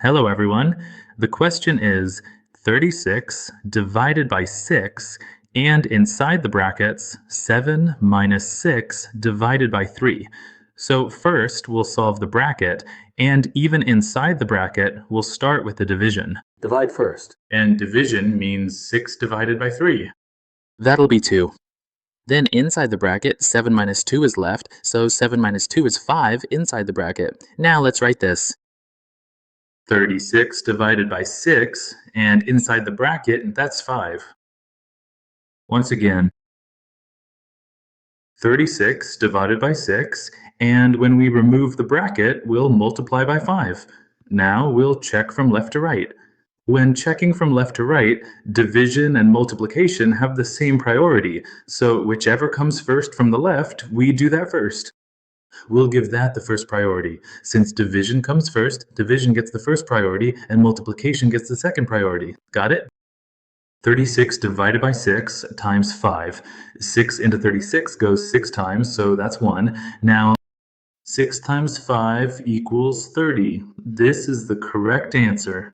Hello everyone. The question is 36 divided by 6 and inside the brackets 7 minus 6 divided by 3. So first we'll solve the bracket, and even inside the bracket we'll start with the division. Divide first. And division means 6 divided by 3. That'll be 2. Then inside the bracket, 7 minus 2 is left, so 7 minus 2 is 5 inside the bracket. Now let's write this. 36 divided by 6, and inside the bracket, that's 5. Once again, 36 divided by 6, and when we remove the bracket, we'll multiply by 5. Now we'll check from left to right. When checking from left to right, division and multiplication have the same priority, so whichever comes first from the left, we do that first. We'll give that the first priority. Since division comes first, division gets the first priority, and multiplication gets the second priority. Got it? 36 divided by 6 times 5. 6 into 36 goes 6 times, so that's 1. Now, 6 times 5 equals 30. This is the correct answer.